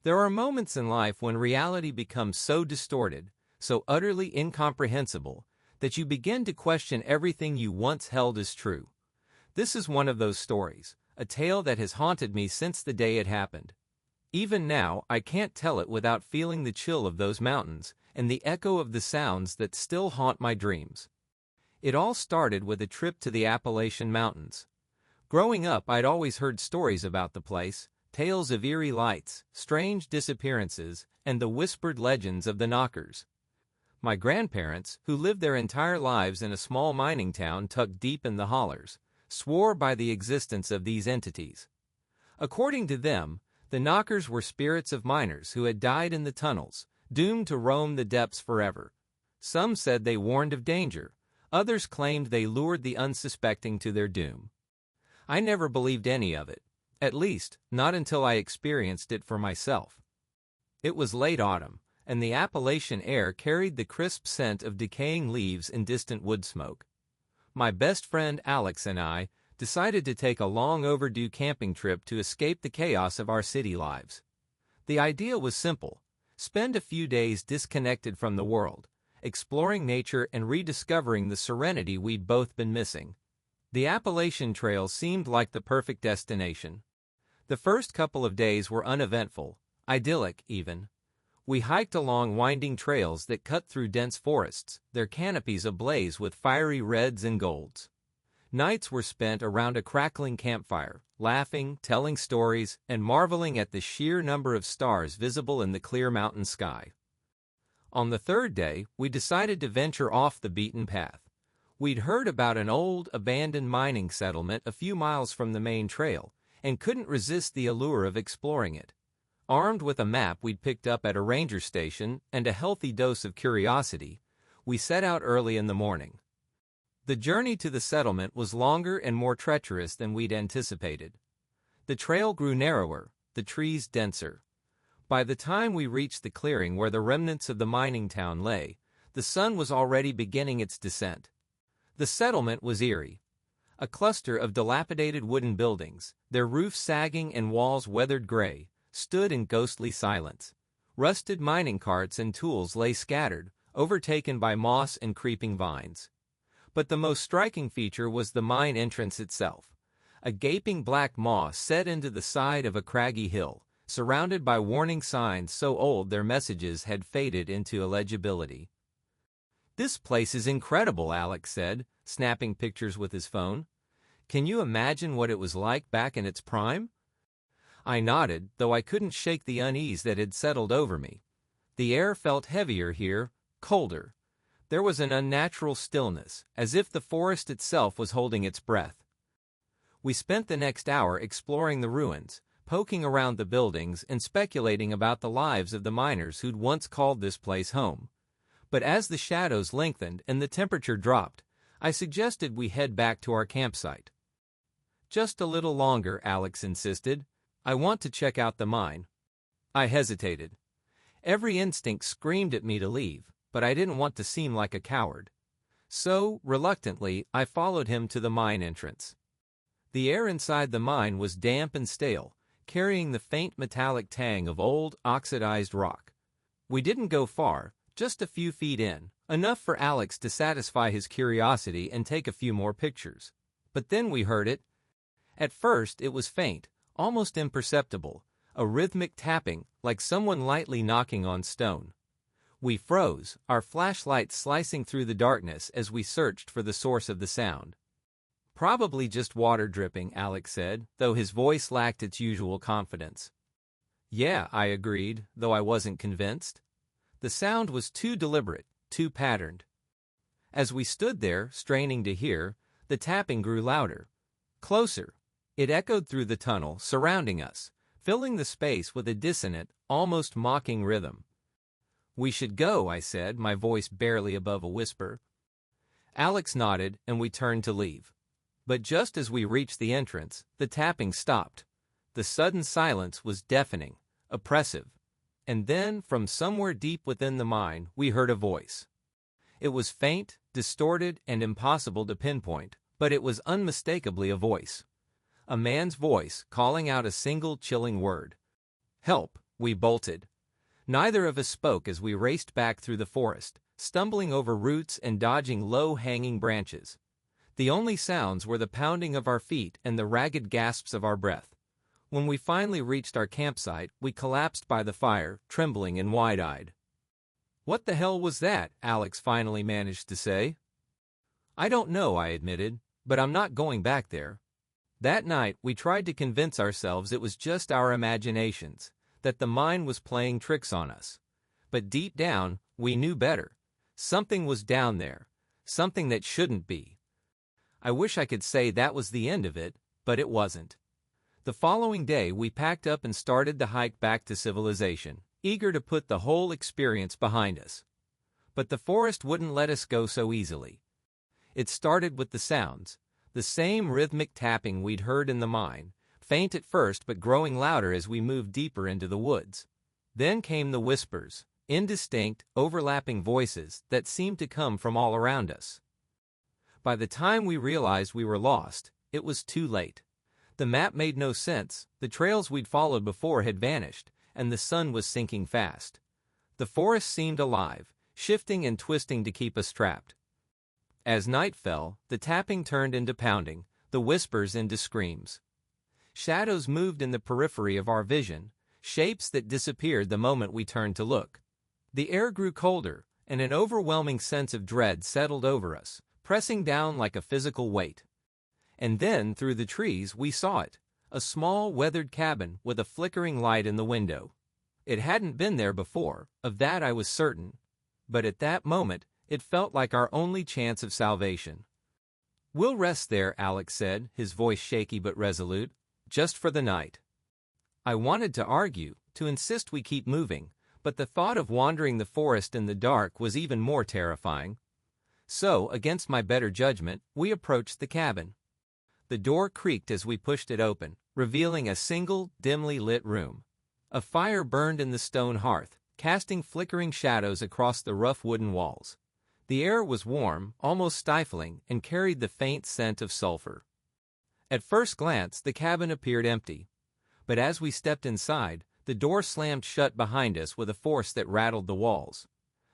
There are moments in life when reality becomes so distorted, so utterly incomprehensible, that you begin to question everything you once held as true. This is one of those stories, a tale that has haunted me since the day it happened. Even now, I can't tell it without feeling the chill of those mountains and the echo of the sounds that still haunt my dreams. It all started with a trip to the Appalachian Mountains. Growing up, I'd always heard stories about the place, tales of eerie lights, strange disappearances, and the whispered legends of the knockers. My grandparents, who lived their entire lives in a small mining town tucked deep in the hollers, swore by the existence of these entities. According to them, the knockers were spirits of miners who had died in the tunnels, doomed to roam the depths forever. Some said they warned of danger, others claimed they lured the unsuspecting to their doom. I never believed any of it, at least, not until I experienced it for myself. It was late autumn, and the Appalachian air carried the crisp scent of decaying leaves and distant wood smoke. My best friend Alex and I decided to take a long overdue camping trip to escape the chaos of our city lives. The idea was simple: spend a few days disconnected from the world, exploring nature and rediscovering the serenity we'd both been missing. The Appalachian Trail seemed like the perfect destination. The first couple of days were uneventful, idyllic even. We hiked along winding trails that cut through dense forests, their canopies ablaze with fiery reds and golds. Nights were spent around a crackling campfire, laughing, telling stories, and marveling at the sheer number of stars visible in the clear mountain sky. On the third day, we decided to venture off the beaten path. We'd heard about an old, abandoned mining settlement a few miles from the main trail, and couldn't resist the allure of exploring it. Armed with a map we'd picked up at a ranger station and a healthy dose of curiosity, we set out early in the morning. The journey to the settlement was longer and more treacherous than we'd anticipated. The trail grew narrower, the trees denser. By the time we reached the clearing where the remnants of the mining town lay, the sun was already beginning its descent. The settlement was Eerie, a cluster of dilapidated wooden buildings, their roofs sagging and walls weathered gray, stood in ghostly silence. Rusted mining carts and tools lay scattered, overtaken by moss and creeping vines. But the most striking feature was the mine entrance itself, a gaping black maw set into the side of a craggy hill, surrounded by warning signs so old their messages had faded into illegibility. "This place is incredible," Alex said, snapping pictures with his phone. "Can you imagine what it was like back in its prime?" I nodded, though I couldn't shake the unease that had settled over me. The air felt heavier here, colder. There was an unnatural stillness, as if the forest itself was holding its breath. We spent the next hour exploring the ruins, poking around the buildings and speculating about the lives of the miners who'd once called this place home. But as the shadows lengthened and the temperature dropped, I suggested we head back to our campsite. "Just a little longer," Alex insisted. "I want to check out the mine." I hesitated. Every instinct screamed at me to leave, but I didn't want to seem like a coward. So, reluctantly, I followed him to the mine entrance. The air inside the mine was damp and stale, carrying the faint metallic tang of old, oxidized rock. We didn't go far, just a few feet in, enough for Alex to satisfy his curiosity and take a few more pictures. But then we heard it. At first, it was faint, almost imperceptible, a rhythmic tapping, like someone lightly knocking on stone. We froze, our flashlights slicing through the darkness as we searched for the source of the sound. "Probably just water dripping," Alex said, though his voice lacked its usual confidence. "Yeah," I agreed, though I wasn't convinced. The sound was too deliberate, too patterned. As we stood there, straining to hear, the tapping grew louder. Closer. It echoed through the tunnel, surrounding us, filling the space with a dissonant, almost mocking rhythm. "We should go," I said, my voice barely above a whisper. Alex nodded, and we turned to leave. But just as we reached the entrance, the tapping stopped. The sudden silence was deafening, oppressive. And then, from somewhere deep within the mine, we heard a voice. It was faint, distorted, and impossible to pinpoint, but it was unmistakably a voice. A man's voice, calling out a single chilling word. "Help, We bolted. Neither of us spoke as we raced back through the forest, stumbling over roots and dodging low-hanging branches. The only sounds were the pounding of our feet and the ragged gasps of our breath. When we finally reached our campsite, we collapsed by the fire, trembling and wide-eyed. "What the hell was that?" Alex finally managed to say. "I don't know," I admitted, "but I'm not going back there." That night, we tried to convince ourselves it was just our imaginations, that the mind was playing tricks on us. But deep down, we knew better. Something was down there, something that shouldn't be. I wish I could say that was the end of it, but it wasn't. The following day, we packed up and started the hike back to civilization, eager to put the whole experience behind us. But the forest wouldn't let us go so easily. It started with the sounds, the same rhythmic tapping we'd heard in the mine, faint at first but growing louder as we moved deeper into the woods. Then came the whispers, indistinct, overlapping voices that seemed to come from all around us. By the time we realized we were lost, it was too late. The map made no sense, the trails we'd followed before had vanished, and the sun was sinking fast. The forest seemed alive, shifting and twisting to keep us trapped. As night fell, the tapping turned into pounding, the whispers into screams. Shadows moved in the periphery of our vision, shapes that disappeared the moment we turned to look. The air grew colder, and an overwhelming sense of dread settled over us, pressing down like a physical weight. And then, through the trees, we saw it, a small, weathered cabin with a flickering light in the window. It hadn't been there before, of that I was certain. But at that moment, it felt like our only chance of salvation. "We'll rest there," Alex said, his voice shaky but resolute, "just for the night." I wanted to argue, to insist we keep moving, but the thought of wandering the forest in the dark was even more terrifying. So, against my better judgment, we approached the cabin. The door creaked as we pushed it open, revealing a single, dimly lit room. A fire burned in the stone hearth, casting flickering shadows across the rough wooden walls. The air was warm, almost stifling, and carried the faint scent of sulfur. At first glance, the cabin appeared empty. But as we stepped inside, the door slammed shut behind us with a force that rattled the walls.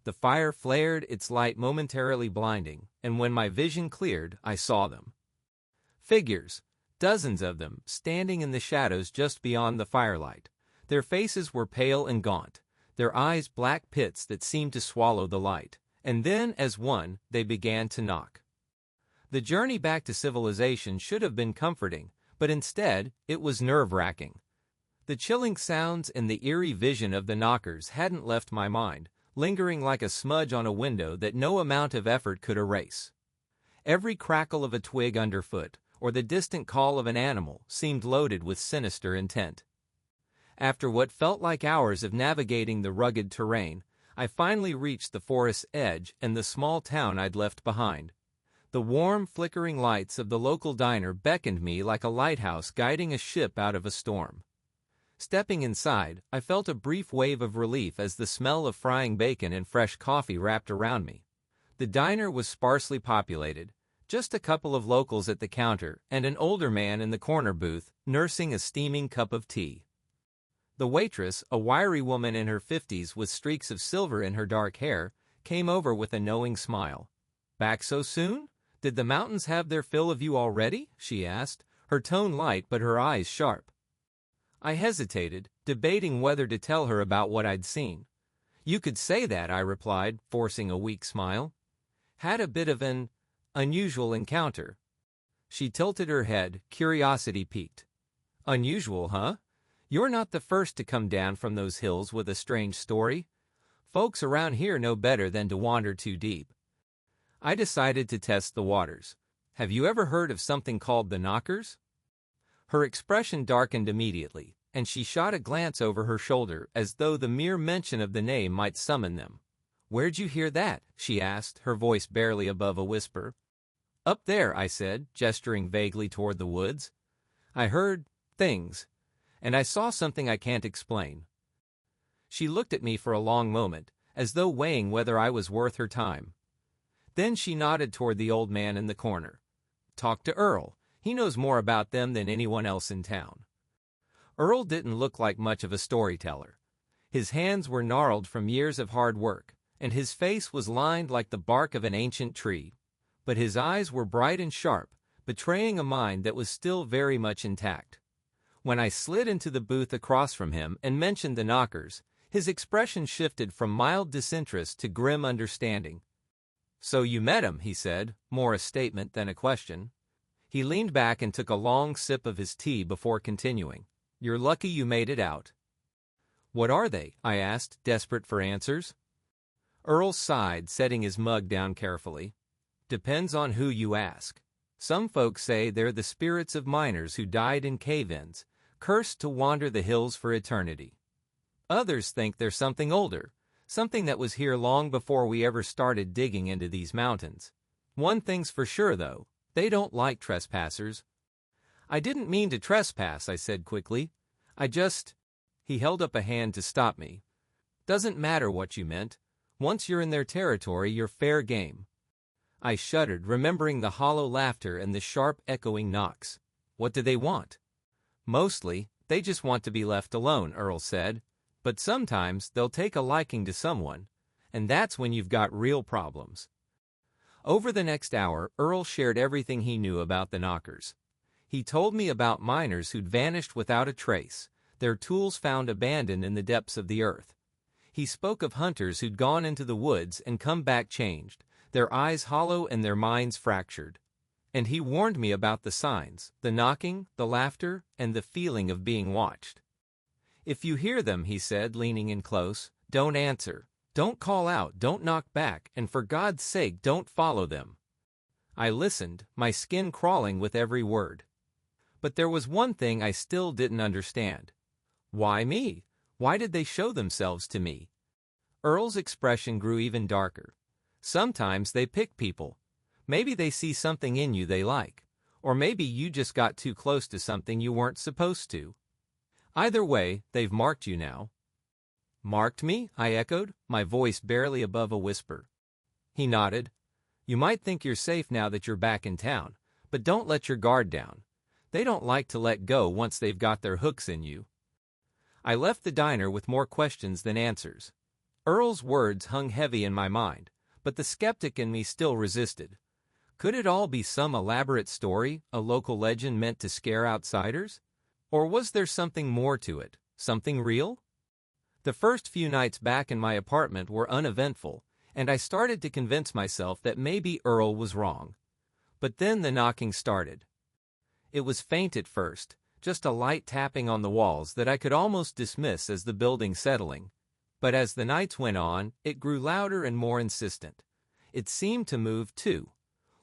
The fire flared, its light momentarily blinding, and when my vision cleared, I saw them. Figures, dozens of them, standing in the shadows just beyond the firelight. Their faces were pale and gaunt, their eyes black pits that seemed to swallow the light. And then, as one, they began to knock. The journey back to civilization should have been comforting, but instead, it was nerve-wracking. The chilling sounds and the eerie vision of the knockers hadn't left my mind, lingering like a smudge on a window that no amount of effort could erase. Every crackle of a twig underfoot, or the distant call of an animal, seemed loaded with sinister intent. After what felt like hours of navigating the rugged terrain, I finally reached the forest's edge and the small town I'd left behind. The warm, flickering lights of the local diner beckoned me like a lighthouse guiding a ship out of a storm. Stepping inside, I felt a brief wave of relief as the smell of frying bacon and fresh coffee wrapped around me. The diner was sparsely populated, just a couple of locals at the counter and an older man in the corner booth, nursing a steaming cup of tea. The waitress, a wiry woman in her 50s with streaks of silver in her dark hair, came over with a knowing smile. "Back so soon? Did the mountains have their fill of you already?" she asked, her tone light but her eyes sharp. I hesitated, debating whether to tell her about what I'd seen. "You could say that," I replied, forcing a weak smile. "Had a bit of an unusual encounter." She tilted her head, curiosity piqued. "Unusual, huh? You're not the first to come down from those hills with a strange story. Folks around here know better than to wander too deep." I decided to test the waters. "Have you ever heard of something called the knockers?" Her expression darkened immediately, and she shot a glance over her shoulder as though the mere mention of the name might summon them. "Where'd you hear that?" she asked, her voice barely above a whisper. "Up there," I said, gesturing vaguely toward the woods. "I heard things, and I saw something I can't explain." She looked at me for a long moment, as though weighing whether I was worth her time. Then she nodded toward the old man in the corner. "Talk to Earl. He knows more about them than anyone else in town." Earl didn't look like much of a storyteller. His hands were gnarled from years of hard work, and his face was lined like the bark of an ancient tree. But his eyes were bright and sharp, betraying a mind that was still very much intact. When I slid into the booth across from him and mentioned the knockers, his expression shifted from mild disinterest to grim understanding. "So you met him," he said, more a statement than a question. He leaned back and took a long sip of his tea before continuing. "You're lucky you made it out." "What are they?" I asked, desperate for answers. Earl sighed, setting his mug down carefully. "Depends on who you ask. Some folks say they're the spirits of miners who died in cave-ins, cursed to wander the hills for eternity. Others think they're something older, something that was here long before we ever started digging into these mountains. One thing's for sure, though, they don't like trespassers." "I didn't mean to trespass," I said quickly. He held up a hand to stop me. "Doesn't matter what you meant. Once you're in their territory, you're fair game." I shuddered, remembering the hollow laughter and the sharp, echoing knocks. "What do they want?" "Mostly, they just want to be left alone," Earl said. "But sometimes they'll take a liking to someone, and that's when you've got real problems." Over the next hour, Earl shared everything he knew about the knockers. He told me about miners who'd vanished without a trace, their tools found abandoned in the depths of the earth. He spoke of hunters who'd gone into the woods and come back changed, their eyes hollow and their minds fractured. And he warned me about the signs, the knocking, the laughter, and the feeling of being watched. "If you hear them," he said, leaning in close, "don't answer. Don't call out, don't knock back, and for God's sake don't follow them." I listened, my skin crawling with every word. But there was one thing I still didn't understand. Why me? Why did they show themselves to me? Earl's expression grew even darker. "Sometimes they pick people. Maybe they see something in you they like. Or maybe you just got too close to something you weren't supposed to. Either way, they've marked you now." "Marked me?" I echoed, my voice barely above a whisper. He nodded. "You might think you're safe now that you're back in town, but don't let your guard down. They don't like to let go once they've got their hooks in you." I left the diner with more questions than answers. Earl's words hung heavy in my mind, but the skeptic in me still resisted. Could it all be some elaborate story, a local legend meant to scare outsiders? Or was there something more to it, something real? The first few nights back in my apartment were uneventful, and I started to convince myself that maybe Earl was wrong. But then the knocking started. It was faint at first, just a light tapping on the walls that I could almost dismiss as the building settling. But as the nights went on, it grew louder and more insistent. It seemed to move, too.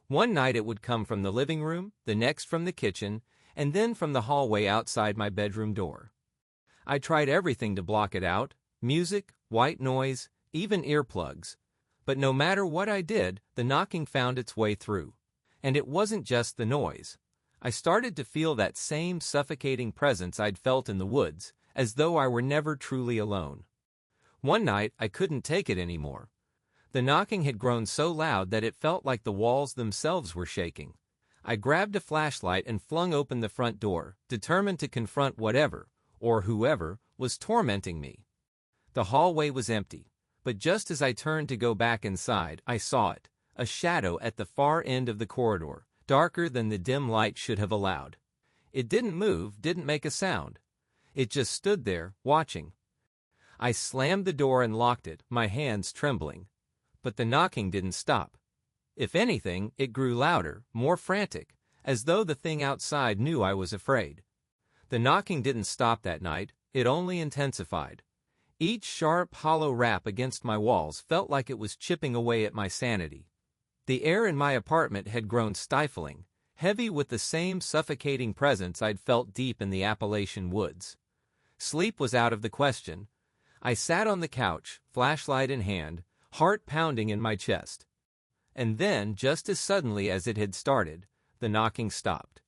One night it would come from the living room, the next from the kitchen, and then from the hallway outside my bedroom door. I tried everything to block it out, music, white noise, even earplugs. But no matter what I did, the knocking found its way through. And it wasn't just the noise. I started to feel that same suffocating presence I'd felt in the woods, as though I were never truly alone. One night, I couldn't take it anymore. The knocking had grown so loud that it felt like the walls themselves were shaking. I grabbed a flashlight and flung open the front door, determined to confront whatever, or whoever, was tormenting me. The hallway was empty, but just as I turned to go back inside, I saw it, a shadow at the far end of the corridor, darker than the dim light should have allowed. It didn't move, didn't make a sound. It just stood there, watching. I slammed the door and locked it, my hands trembling. But the knocking didn't stop. If anything, it grew louder, more frantic, as though the thing outside knew I was afraid. The knocking didn't stop that night, it only intensified. Each sharp, hollow rap against my walls felt like it was chipping away at my sanity. The air in my apartment had grown stifling, heavy with the same suffocating presence I'd felt deep in the Appalachian woods. Sleep was out of the question. I sat on the couch, flashlight in hand, heart pounding in my chest. And then, just as suddenly as it had started, the knocking stopped.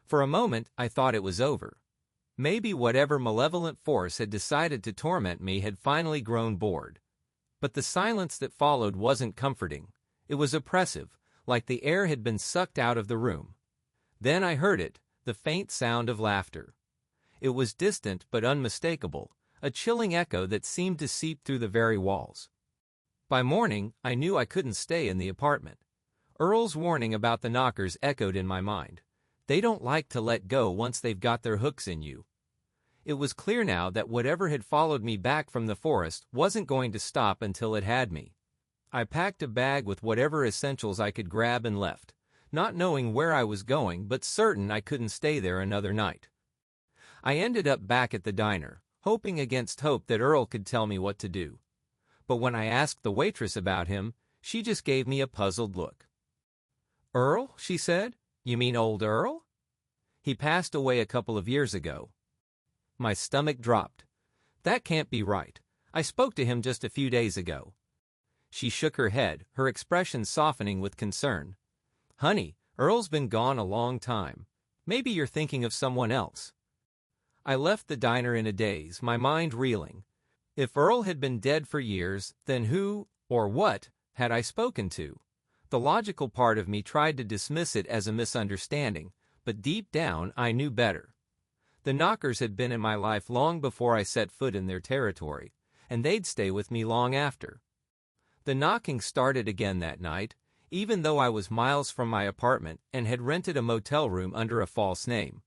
For a moment, I thought it was over. Maybe whatever malevolent force had decided to torment me had finally grown bored. But the silence that followed wasn't comforting. It was oppressive, like the air had been sucked out of the room. Then I heard it, the faint sound of laughter. It was distant but unmistakable, a chilling echo that seemed to seep through the very walls. By morning, I knew I couldn't stay in the apartment. Earl's warning about the knockers echoed in my mind. They don't like to let go once they've got their hooks in you. It was clear now that whatever had followed me back from the forest wasn't going to stop until it had me. I packed a bag with whatever essentials I could grab and left, not knowing where I was going but certain I couldn't stay there another night. I ended up back at the diner, hoping against hope that Earl could tell me what to do. But when I asked the waitress about him, she just gave me a puzzled look. "Earl?" she said. "You mean old Earl? He passed away a couple of years ago." My stomach dropped. That can't be right. I spoke to him just a few days ago. She shook her head, her expression softening with concern. "Honey, Earl's been gone a long time. Maybe you're thinking of someone else." I left the diner in a daze, my mind reeling. If Earl had been dead for years, then who, or what, had I spoken to? The logical part of me tried to dismiss it as a misunderstanding, but deep down I knew better. The knockers had been in my life long before I set foot in their territory, and they'd stay with me long after. The knocking started again that night, even though I was miles from my apartment and had rented a motel room under a false name.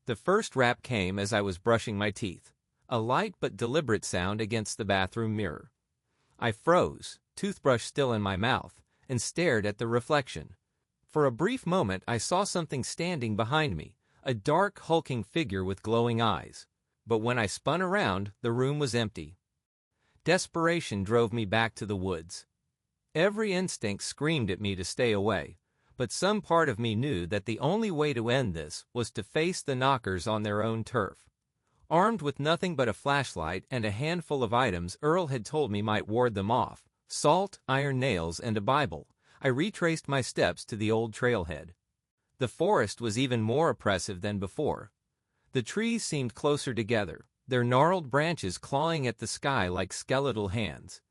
The first rap came as I was brushing my teeth, a light but deliberate sound against the bathroom mirror. I froze, toothbrush still in my mouth, and stared at the reflection. For a brief moment I saw something standing behind me, a dark, hulking figure with glowing eyes. But when I spun around, the room was empty. Desperation drove me back to the woods. Every instinct screamed at me to stay away, but some part of me knew that the only way to end this was to face the knockers on their own turf. Armed with nothing but a flashlight and a handful of items Earl had told me might ward them off, salt, iron nails, and a Bible, I retraced my steps to the old trailhead. The forest was even more oppressive than before. The trees seemed closer together, their gnarled branches clawing at the sky like skeletal hands.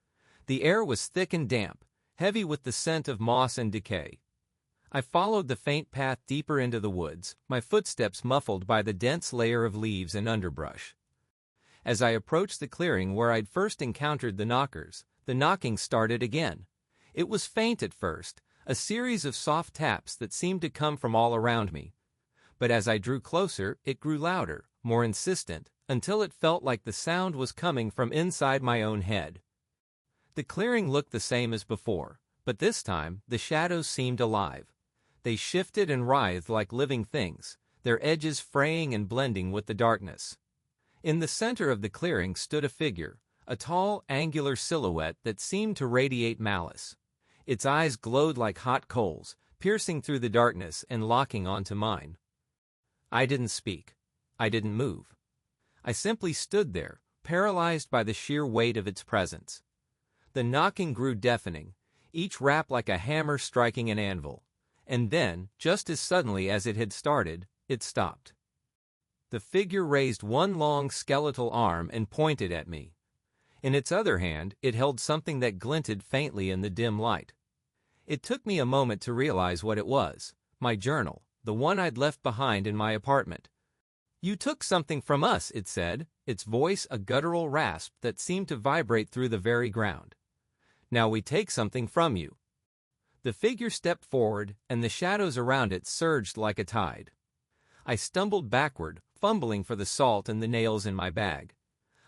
The air was thick and damp, heavy with the scent of moss and decay. I followed the faint path deeper into the woods, my footsteps muffled by the dense layer of leaves and underbrush. As I approached the clearing where I'd first encountered the knockers, the knocking started again. It was faint at first, a series of soft taps that seemed to come from all around me. But as I drew closer, it grew louder, more insistent, until it felt like the sound was coming from inside my own head. The clearing looked the same as before, but this time the shadows seemed alive. They shifted and writhed like living things, their edges fraying and blending with the darkness. In the center of the clearing stood a figure, a tall, angular silhouette that seemed to radiate malice. Its eyes glowed like hot coals, piercing through the darkness and locking onto mine. I didn't speak. I didn't move. I simply stood there, paralyzed by the sheer weight of its presence. The knocking grew deafening, each rap like a hammer striking an anvil. And then, just as suddenly as it had started, it stopped. The figure raised one long skeletal arm and pointed at me. In its other hand, it held something that glinted faintly in the dim light. It took me a moment to realize what it was, my journal, the one I'd left behind in my apartment. "You took something from us," it said, its voice a guttural rasp that seemed to vibrate through the very ground. "Now we take something from you." The figure stepped forward, and the shadows around it surged like a tide. I stumbled backward, fumbling for the salt and the nails in my bag.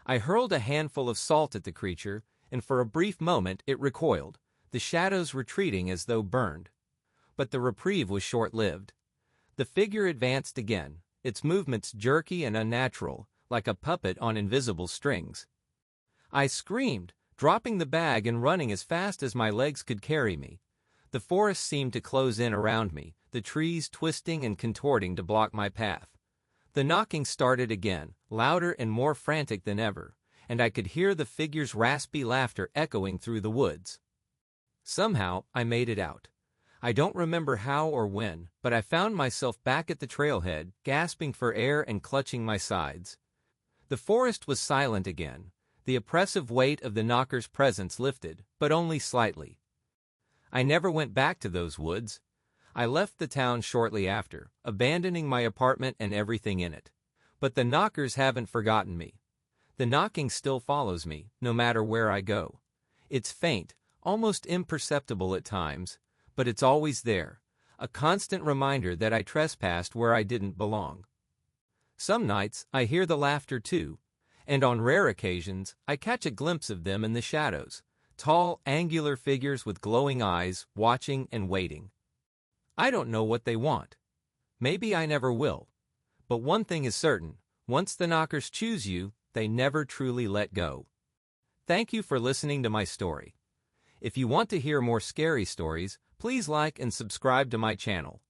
I hurled a handful of salt at the creature, and for a brief moment it recoiled, the shadows retreating as though burned. But the reprieve was short-lived. The figure advanced again, its movements jerky and unnatural, like a puppet on invisible strings. I screamed, dropping the bag and running as fast as my legs could carry me. The forest seemed to close in around me, the trees twisting and contorting to block my path. The knocking started again, louder and more frantic than ever, and I could hear the figure's raspy laughter echoing through the woods. Somehow, I made it out. I don't remember how or when, but I found myself back at the trailhead, gasping for air and clutching my sides. The forest was silent again. The oppressive weight of the knocker's presence lifted, but only slightly. I never went back to those woods. I left the town shortly after, abandoning my apartment and everything in it. But the knockers haven't forgotten me. The knocking still follows me, no matter where I go. It's faint, almost imperceptible at times, but it's always there, a constant reminder that I trespassed where I didn't belong. Some nights, I hear the laughter too, and on rare occasions, I catch a glimpse of them in the shadows, tall, angular figures with glowing eyes, watching and waiting. I don't know what they want. Maybe I never will. But one thing is certain, once the knockers choose you, they never truly let go. Thank you for listening to my story. If you want to hear more scary stories, please like and subscribe to my channel.